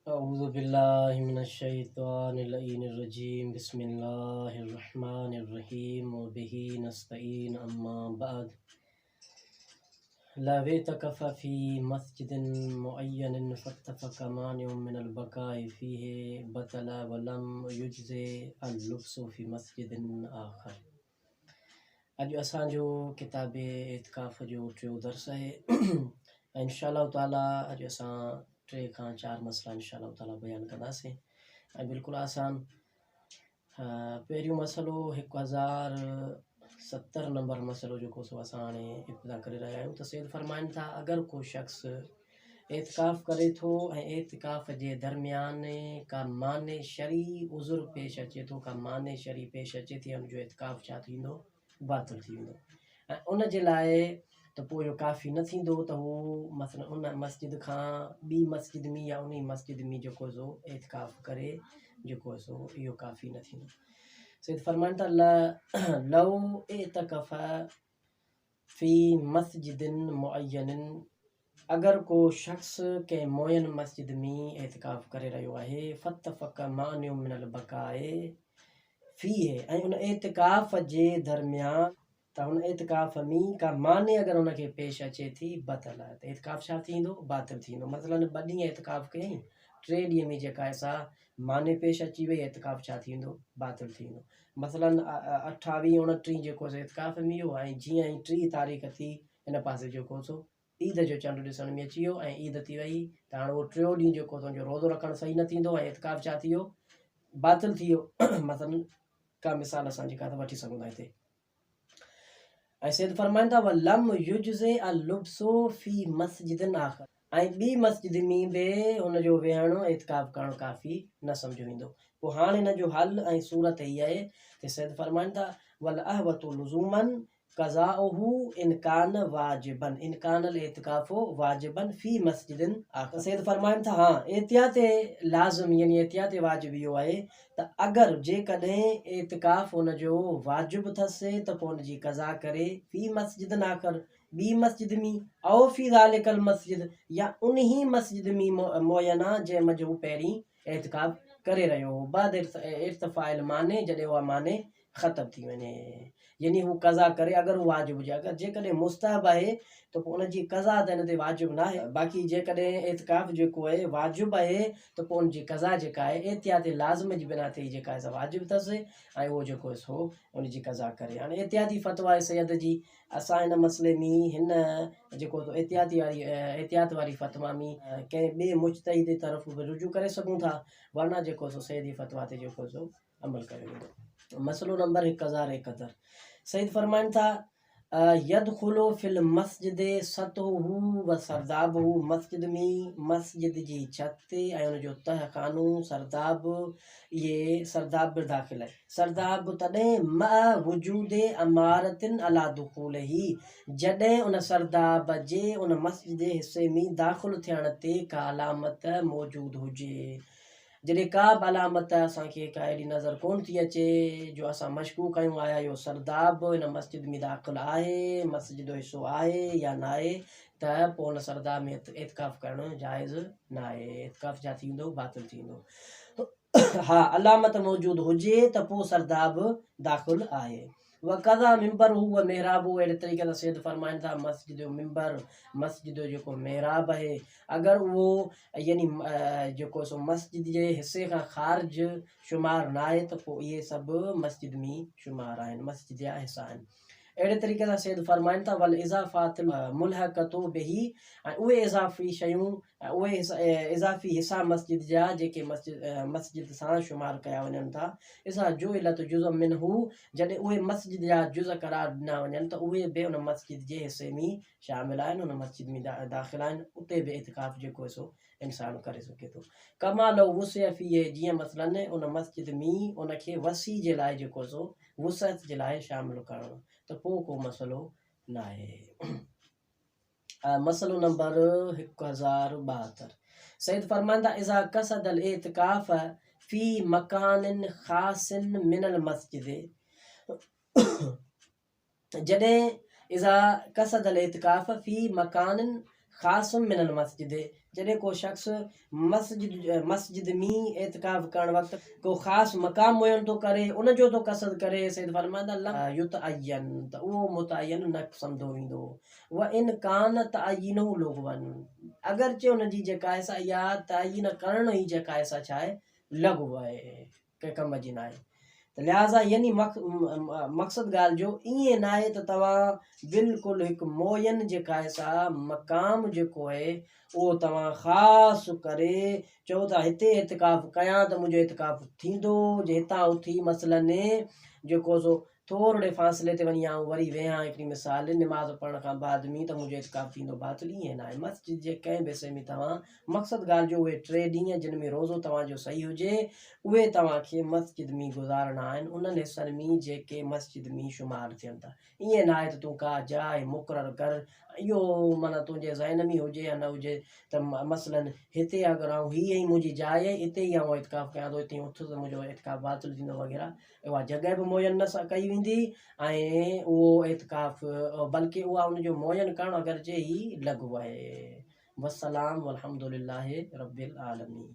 أعوذ بالله من الشيطان اللعين الرجيم بسم الله الرحمن الرحيم وبه نستعين أما بعد لا اعتكف في مسجد معين فاتفق مانع من البقاء فيه بطل ولم يجزي اللبس في مسجد آخر. अॼु असांजो किताब इत्काफ़ जो टियों दर्स आहे ऐं इंशाअल्लाह ताला अॼु असां 3 खां 4 मसला इंशाअल्लाह ताला बयानु कंदासीं ऐं बिल्कुलु आसान। पहिरियों मसलो 1070 नंबर मसलो जेको सो असां हाणे इब्तिदा करे रहिया आहियूं। त सैयद फरमाइनि था अगरि को शख़्स एतिकाफ़ करे थो ऐं एतिकाफ़ जे दरमियान का माने शरी उज़ुर पेश अचे थो, का माने शरी पेश अचे थी, हुनजो एतिकाफ़ छा थींदो, बातिल थी वेंदो। ऐं उन जे लाइ त पोइ इहो काफ़ी न थींदो त हू मसलन उन मस्जिद खां ॿी मस्जिद में या उन मस्जिद में जेको सो एतिकाफ़ करे जेको सो इहो काफ़ी न थींदो। सैयद फरमाइनि था लव एतकफ़ फ़ी मस्जिदिन मुअय्यनिन, अगर को शख्स के मुअय्यन मस्जिद में एतिकाफ़ करे रहियो आहे फतफ़क मानिउ मिनल बकाए फ़ीह, ऐं उन एतिकाफ़ जे दरमियान त हुन एतिकाफ़ में का माने अगरि हुनखे पेश अचे थी बतल, त एतिकाफ़ छा थींदो, बातिल थींदो। मसलन 2 ॾींहं एतिकाफ़ कयईं, 3 ॾींहं में जेका ऐसा माने पेश अची वई, एतिकाफ़ छा थींदो, बातिल थींदो। मसलन 28 29 जेको सो एतिकाफ़ में वियो ऐं जीअं ई 3 तारीख़ थी हिन पासे जेको सो ईद जो चंडु ॾिसण में अची वियो ऐं ईद थी वई, त हाणे उहो 3 ॾींहुं जेको तुंहिंजो रोज़ो रखणु सही न थींदो ऐं एतिकाफ़ छा थी वियो, बातिल थी वियो। मसलन का मिसाल असां जेका त वठी सघूं था हिते। ऐं सैयद फरमाइनि था वलम युजज़े अलुब्सु फ़ी मस्जिदिन आख़र, ऐं ॿी मस्जिद में बि हुनजो वेहणु एतिकाफ़ करणु काफ़ी न सम्झो ईंदो। पोइ हाणे हिन जो हल ऐं सूरत इहा आहे त सैयद फरमाइनि था वल अहवतु लुज़ूमन क़ज़ाउहु इनकान वाजिबन इनकानल एतिकाफ़ो वाजिबन फ़ी मस्जिदिन आख़र। सैयद फरमाइनि था हाँ एहतियात लाज़िम यानी एहतियात वाजिब इहो आहे त अगरि जेकॾहिं एतिकाफ़ हुनजो वाजिबु अथसि त पोइ हुनजी क़ज़ा करे फ़ी मस्जिदिन आख़र, ॿी मस्जिद में, औ फ़ी ज़ालिकल मस्जिद, या उन ई मस्जिद में मुअयना जंहिं जो पहिरीं एतिकाफ़ करे रहियो हो, बाद इर्तिफ़ाइल माने जॾहिं उहा माने ख़तमु थी वञे, यानी हू क़ज़ा करे अगरि हू वाजिबु हुजे। अगरि जेकॾहिं मुस्तहब आहे त पोइ उनजी क़ज़ा त हिन ते वाजिबु न आहे, बाक़ी जेकॾहिं एतिकाफ़ जेको आहे वाजिबु आहे त पोइ उनजी क़ज़ा जेका आहे एहतियात लाज़िम जी बिना ते जेका आहे वाजिबु अथसि ऐं उहो जेको सो उनजी क़ज़ा करे। हाणे एहतियाती फ़तवा आहे सैयद जी, असां हिन मसइले में हिन जेको एहतियात वारी फ़तवा में कंहिं ॿिए मुज्तहिद तरफ़ बि रुजू करे सघूं था, वरना जेको सो सैयदी फ़तवा ते जेको सो अमल करे वेंदो। मसलो नंबर 1071, सैयद फरमाइनि था यदखुलु फिल मस्जिद सतहुहु व सरदाबहु, मस्जिद में मस्जिद जी छत ऐं हुनजो तह ख़ानो सरदाब, इहे सरदाब बि दाख़िल आहे। सरदाब तॾहिं मा वजूद अमारतिन अला दुखूलही, जॾहिं उन सरदाब जे उन मस्जिद जे हिसे में दाख़िल थियण ते का अलामत मौजूदु हुजे। जॾहिं का बि अलामत असांखे का अहिड़ी नज़र कोन थी अचे जो असां मशकूक आहियूं आया इहो सरदाब हिन मस्जिद में दाख़िल आहे, मस्जिद जो हिसो आहे या न आहे, त पोइ हुन सरदाब में एतिकाफ़ करणु जाइज़ न आहे, एतिकाफ़ छा थींदो, बातिल थींदो। हा अलामत मौजूदु हुजे त पोइ सरदाब दाख़िल आहे। वक़ज़ा मिंबर हू महराब, अहिड़े तरीक़े सां सैयद फरमाइनि था मस्जिद जो मिंबर, मस्जिद जो जेको महराब आहे, अगरि उहो यानी जेको सो मस्जिद जे हिसे खां ख़ारिज शुमार न आहे त पोइ इहे सभु मस्जिद में शुमार आहिनि, मस्जिद जा हिसा आहिनि। अहिड़े तरीक़े सां सैयद फरमाइनि था वल इज़ाफ़ात मुल्हक़तो बिही, ऐं उहे इज़ाफ़ी शयूं, उहे इज़ाफ़ी हिसा मस्जिद जा जेके मस्जिद सां शुमार कया वञनि था, इज़ा जुइलत जुज़ मिनहू, जॾहिं उहे मस्जिद जा जुज़ करार ॾिना वञनि त उहे बि उन मस्जिद जे हिसे में शामिल आहिनि, उन मस्जिद में दाख़िल आहिनि, उते बि एतिकाफ़ जेको सो इंसानु करे सघे थो। कमाल वुसअफ़ी, जीअं मसलन उन मस्जिद में उनखे वसी जे लाइ जेको सो वुसअत जे लाइ शामिल करणु, त पोइ को मसलो न आहे। मसलो नंबर 1072, सैयद फरमाइनि था इज़ा कसदल एतिकाफ़ फ़ी मकानिन ख़ासिन मिनल मस्जिद, जॾहिं इज़ा कसदल एतिकाफ़ फ़ी मकानिन ख़ासम मिनल मस्जिद, जॾहिं को शख़्स मस्जिद में एतिकाफ़ करण वक़्तु को ख़ासि मक़ाम मुयन थो करे, उन जो थो क़सद करे, सैद फरमाईंदा लम युतअय्यन, त उहो मुतअय्यन न सम्झो वेंदो। व इन कान तअय्युनहु लग़वन, अगरचे उन जी जेका आहे सा इहा तअय्युन करण ई जेका आहे सा छा आहे लॻु आहे, कंहिं कम जी न आहे। त लिहाज़ा यानी मक़सदु ॻाल्हि जो ईअं न आहे त तव्हां बिल्कुलु हिकु मोयन जेका आहे सा मक़ाम जेको आहे उहो तव्हां ख़ासि करे चओ था हिते एतिकाफ़ कयां त मुंहिंजो एतिकाफ़ थींदो, जे हितां उथी मसलन जेको सो थोरे फ़ासिले ते वञी आऊं वरी वेहां, हिकिड़ी मिसाल निमाज़ पढ़ण खां बाद में त मुंहिंजो एतिकाफ़ थींदो, बातिल ईअं न आहे। मस्जिद जे कंहिं बि हिसे में तव्हां मक़सदु ॻाल्हि जो उहे 3 ॾींहं जिन में रोज़ो तव्हांजो सही हुजे उहे तव्हांखे मस्जिद में गुज़ारणा आहिनि, उन्हनि हिसनि में जेके मस्जिद में शुमार थियनि था। ईअं न आहे त तूं का जाइ मुक़ररु कर, इहो माना तुंहिंजे ज़हन में हुजे या न हुजे त मसलन हिते अगरि आऊं हीअ ई मुंहिंजी जाइ आहे, हिते ई आऊं एतिकाफ़ कयां थो, हिते उथ त मुंहिंजो एतिकाफ़ बातिल थींदो वग़ैरह, उहा जॻह बि मुयन न कई वेंदी ऐं उहो एतिकाफ़ बल्कि उहा उनजो मुयन करणु अगरि जे ई लॻु आहे। वसलाम वलहम्दुलिल्लाहि रब्बिल आलमीन।